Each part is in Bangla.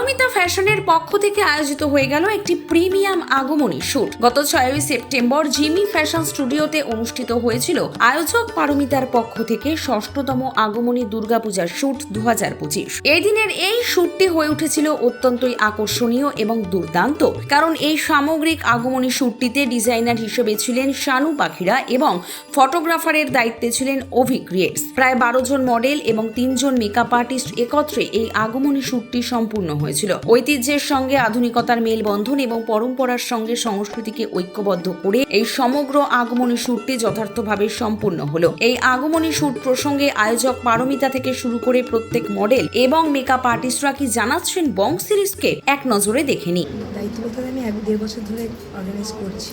পারমিতা ফ্যাশনের পক্ষ থেকে আয়োজিত হয়ে গেল একটি প্রিমিয়াম আগমনী শুট। গত 6 সেপ্টেম্বর জিমি ফ্যাশন স্টুডিওতে অনুষ্ঠিত হয়েছিল আয়োজক পারমিতার পক্ষ থেকে 6তম আগমনী দুর্গাপূজার শুট 2025। এই দিনের এই শুটটি হয়ে উঠেছিল অত্যন্তই আকর্ষণীয় এবং দুর্দান্ত, কারণ এই সামগ্রিক আগমনী শুটটিতে ডিজাইনার হিসেবে ছিলেন শানু পাখিরা এবং ফটোগ্রাফারের দায়িত্বে ছিলেন অভি ক্রিয়েটস। প্রায় 12 জন মডেল এবং 3 জন মেকআপ আর্টিস্ট একত্রে এই আগমনী শুটটি সম্পূর্ণ হয়েছিল। ঐতিহ্যের সঙ্গে আধুনিকতার মেলবন্ধন এবং পরম্পরার সঙ্গে সংস্কৃতিকে ঐক্যবদ্ধ করে এই সমগ্র আগমনী শুটটি যথার্থভাবে সম্পূর্ণ হলো। এই আগমনী শুট প্রসঙ্গে আয়োজক পারমিতা থেকে শুরু করে প্রত্যেক মডেল এবং মেকআপ আর্টিস্টরা কি জানাচ্ছেন বং সিরিজকে এক নজরে দেখে নিই। দায়িত্ব বলতে আমি 1-1.5 বছর ধরে অর্গানাইজ করছি।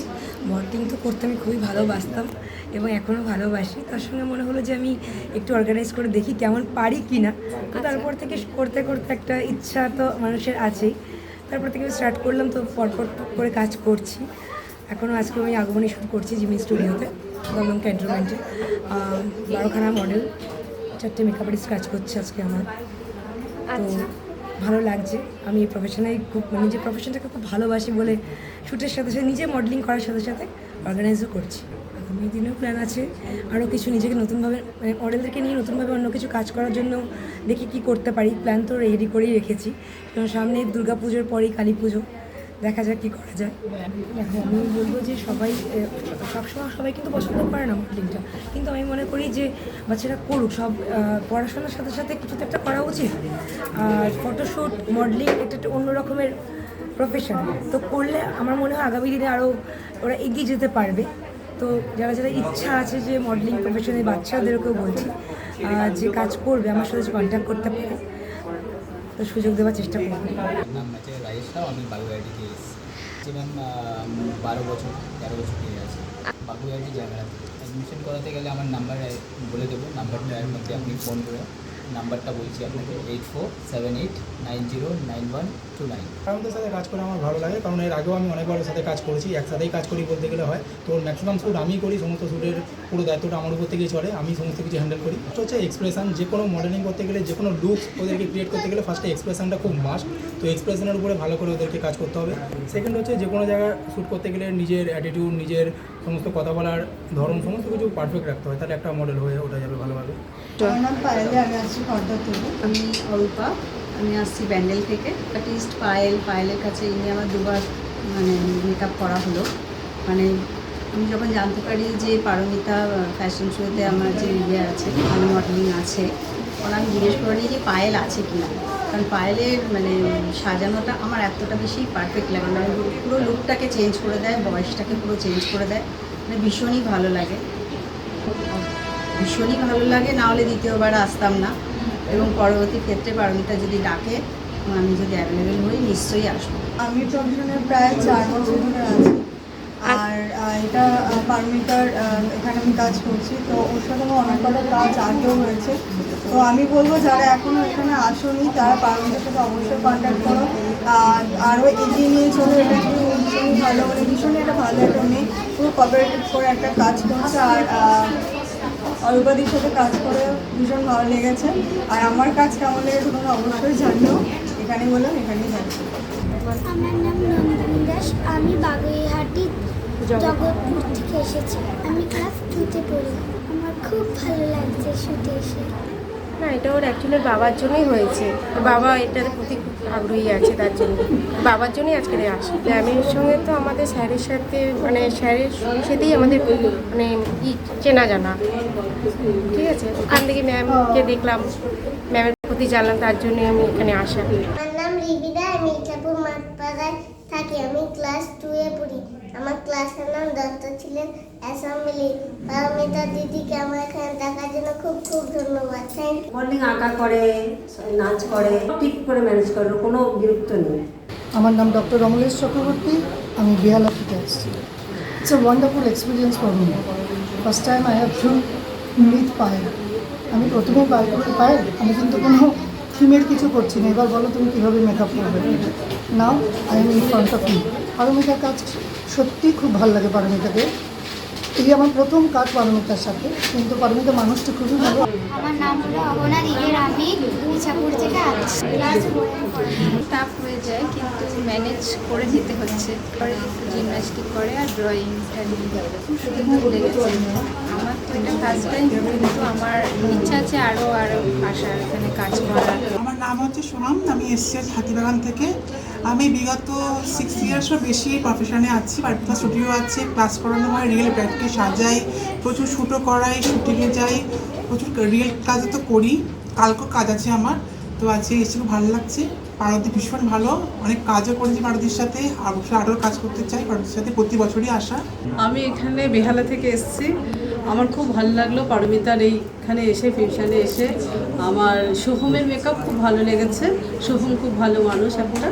মডেলিং তো করতে আমি খুবই ভালোবাসতাম এবং এখনও ভালোবাসি। তার সঙ্গে মনে হলো যে আমি একটু অর্গানাইজ করে দেখি কেমন পারি কি না। তো তারপর থেকে করতে করতে একটা ইচ্ছা তো মানুষের আছেই। তারপর থেকে স্টার্ট করলাম, তো পরপর করে কাজ করছি। এখনও আজকে আমি আগমনী শুট করছি জিমি স্টুডিওতে, দমদম ক্যান্টনমেন্টে। 12খানা মডেল, 4টে মেকআপ আর্টিস্ট কাজ করছে আজকে আমার। তো ভালো লাগছে। আমি এই প্রফেশনে খুব নিজের প্রফেশনটাকে খুব ভালোবাসি বলে শ্যুটের সাথে সাথে নিজে মডেলিং করার সাথে সাথে অর্গানাইজও করছি। আগামী দিনেও প্ল্যান আছে আরও কিছু নিজেকে নতুনভাবে মডেলদেরকে নিয়ে নতুনভাবে অন্য কিছু কাজ করার জন্য দেখি কি করতে পারি। প্ল্যান তো রেডি করেই রেখেছি, কারণ সামনে দুর্গা পুজোর পরেই কালী পুজো, দেখা যাক কী করা যায়। দেখো, আমি বলবো যে সবসময় সবাই কিন্তু পছন্দ করে না মডেলিংটা, কিন্তু আমি মনে করি যে বাচ্চারা করুক, সব পড়াশোনার সাথে সাথে কিছু তো একটা করা উচিত। আর ফটোশ্যুট, মডেলিং এটা একটা অন্য রকমের প্রফেশন, তো করলে আমার মনে হয় আগামী দিনে আরও ওরা এগিয়ে যেতে পারবে। তো যারা যারা ইচ্ছা আছে যে মডেলিং প্রফেশনে, বাচ্চাদেরকেও বলছি যে কাজ করবে, আমার সাথে কন্ট্যাক্ট করতে পারে, তো সুযোগ দেওয়ার চেষ্টা করবো। নাম আছে রাজেশ রাও, আমি বাগুইহাটি থেকে এসেছি। ম্যাম 13 বছর থেকে আছে বাগুইহাটি জায়গাটা। অ্যাডমিশন করাতে গেলে আমার নাম্বার বলে দেবো, নাম্বারটার মধ্যে আপনি ফোন করে নাম্বারটা বলছি আপনাকে 8478909129। আমাদের সাথে কাজ করে আমার ভালো লাগে, কারণ এর আগেও আমি অনেকবার সাথে কাজ করেছি, একসাথেই কাজ করি বলতে গেলে হয়। তো ম্যাক্সিমাম শ্যুট আমিই করি, সমস্ত শ্যুটের পুরো দায়িত্বটা আমার উপর থেকেই চলে, আমি সমস্ত কিছু হ্যান্ডেল করি। হচ্ছে এক্সপ্রেশন, যে কোনো মডেলিং করতে গেলে, যে কোনো লুকস ওদেরকে ক্রিয়েট করতে গেলে ফার্স্টে এক্সপ্রেশনটা খুব মাস্ট। তো এক্সপ্রেশনের উপরে ভালো করে ওদেরকে কাজ করতে হবে। সেকেন্ড হচ্ছে যে কোনো জায়গায় শ্যুট করতে গেলে নিজের অ্যাটিটিউড, নিজের সমস্ত কথা বলার ধরন, সমস্ত কিছু পারফেক্ট রাখতে হয়, তাহলে একটা মডেল হয়ে ওঠা যাবে ভালোভাবে। আমার নাম পায়েলে, আমি আসছি খড়দা থেকে। আমি অরূপা, আমি আসছি ব্যান্ডেল থেকে। আর্টিস্ট পায়েলের কাছে ইনি আমার 2বার মেকআপ করা হলো। আমি যখন জানতে পারি যে পারমিতা ফ্যাশন শোতে আমার যে আছে, আমার মডেলিং আছে, তখন আমি জিজ্ঞেস করি যে পায়েল আছে কি না, কারণ পায়েলের সাজানোটা আমার এতটা বেশি পারফেক্ট লাগে না, পুরো লুকটাকে চেঞ্জ করে দেয়, বয়সটাকে পুরো চেঞ্জ করে দেয়। ভীষণই ভালো লাগে, না হলে দ্বিতীয়বার আসতাম না। এবং পরবর্তী ক্ষেত্রে পারমিতা যদি ডাকে, আমি যদি অ্যাভেলেবেল হই, নিশ্চয়ই আসবো। আমি প্রফেশনে প্রায় 4 বছর ধরে আছি, আর এটা পারমিতার এখানে আমি কাজ করছি। তো ওর সাথে আমার অনেক কটা কাজ আগেও হয়েছে। তো আমি বলবো যারা এখনও এখানে আসেনি তারা পারমিতার সাথে অবশ্যই কন্ট্যাক্ট করো, আরও এগিয়ে নিয়ে চলো। এটা একটু ভীষণই ভালো, ভীষণই একটা ভালো একটা মেয়ে, পুরো কোঅপারেটিভ করে একটা কাজ করছে। আর অরূপাদির সাথে কাজ করে ভীষণ ভালো লেগেছে। আর আমার কাজ কেমন লেগেছে তোমরা অবশ্যই জানিও, এখানে বললাম, এখানেই জানিও। আমার নাম নন্দিনী দাস, আমি বাগুইহাটি জগৎপুর থেকে এসেছি। আমি ক্লাস 2তে পড়ি। আমার খুব ভালো লাগছে শুটে এসে। না, এটা ওর অ্যাকচুয়ালি বাবার জন্যই হয়েছে। ওর বাবা এটার প্রতি খুব আগ্রহী আছে, তার জন্য বাবার জন্যই আজকে আসে। ম্যামের সঙ্গে তো আমাদের স্যারের সাথে স্যারের সাথেই আমাদের চেনা জানা, ঠিক আছে। ওখান থেকে ম্যামকে দেখলাম, ম্যামের প্রতি জানলাম, তার জন্য আমি এখানে আসা। আমার নাম রিবিদা, আমি ইচ্ছাপুর মাঠপাড়ায় থাকি। আমি ক্লাস 2-এ পড়ি। আমার ক্লাসের নাম দত্ত ছিলেন অ্যাসেম্বলি। পারমিতা দিদিকে আমার এখানে দেখার জন্য খুব খুব ধন্যবাদ। মডেলিং আঁকা করে, নাচ করে, ঠিক করে ম্যানেজ করে, কোনো বিরক্ত নেই। আমার নাম ডক্টর রমলেশ চক্রবর্তী, আমি বিহালা থেকে আসছি। It's a wonderful experience for me. First time I have শুন উইথ পায়েল। আমি প্রথমে পায়েল, আমি কিন্তু কোনো থিমের কিছু করছি না, এবার বলো তুমি কীভাবে মেকআপ করবে। Now I am in front of you. পারমিতার কাজ সত্যিই খুব ভালো লাগে পারমিতাকে। এই আমার প্রথম কাজ পারমিতার সাথে, কিন্তু পারমিতা মানুষটা খুবই ভালো। আমার নাম হলো অবনা দিদির, আমি ইচ্ছাপুর থেকে আসছি। ক্লাস 4-এ পড়ি। স্টাফ হয়ে ম্যানেজ করে যেতে হচ্ছে। পরে একটু জিমন্যাস্টিক করে আর ড্রয়িং খুব সুন্দর লেগেছে। আমার তো এটা ফার্স্ট টাইম, কিন্তু আমার ইচ্ছা আছে আরও আসার, এখানে কাজ করার। আমার নাম হচ্ছে সোনাম, আমি এসছি হাতিবাগান থেকে। আমি বিগত 6 ইয়ার্সও বেশি প্রফেশনে আছি। বাড়িতে স্টুডিও আছে, ক্লাস করানো হয়, রিয়েল ব্র্যান্ডকে সাজাই, প্রচুর শ্যুটও করাই, শুটিংয়ে যাই, প্রচুর রিয়েল কাজও তো করি। কালকেও কাজ আছে আমার, তো আজকে এসে খুব ভালো লাগছে। পারদি ভীষণ ভালো, অনেক কাজও করেছি পারদির সাথে, অবশ্যই আরও কাজ করতে চাই পারদির সাথে, প্রতি বছরই আসা। আমি এখানে বেহালা থেকে এসেছি। আমার খুব ভালো লাগলো পারমিতার এইখানে এসে, ফিউশনে এসে। আমার সোহমের মেকআপ খুব ভালো লেগেছে। সোহম খুব ভালো মানুষ একটা,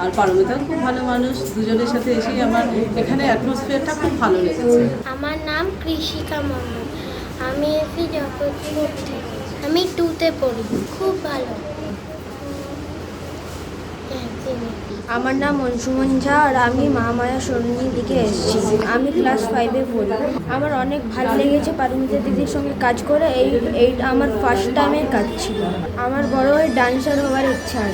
আর পারমিতাও খুব ভালো মানুষ। দুজনের সাথে এসেই আমার এখানে অ্যাটমসফিয়ারটা খুব ভালো লেগেছে। আমার নাম কৃষিকা মোহাম্মদ, আমি এসি জগৎপুর থেকে, আমি 2তে পড়ি। খুব ভালো। আমার নাম অংশুমন ঝা, আর আমি মহামায়া সরণির দিকে এসেছি। আমি ক্লাস 5-এ পড়ি। আমার অনেক ভালো লেগেছে পারমিতা দিদির সঙ্গে কাজ করে। এই আমার ফার্স্ট টাইমের কাজ ছিল। আমার বড় হয়ে ডান্সার হওয়ার ইচ্ছা আছে।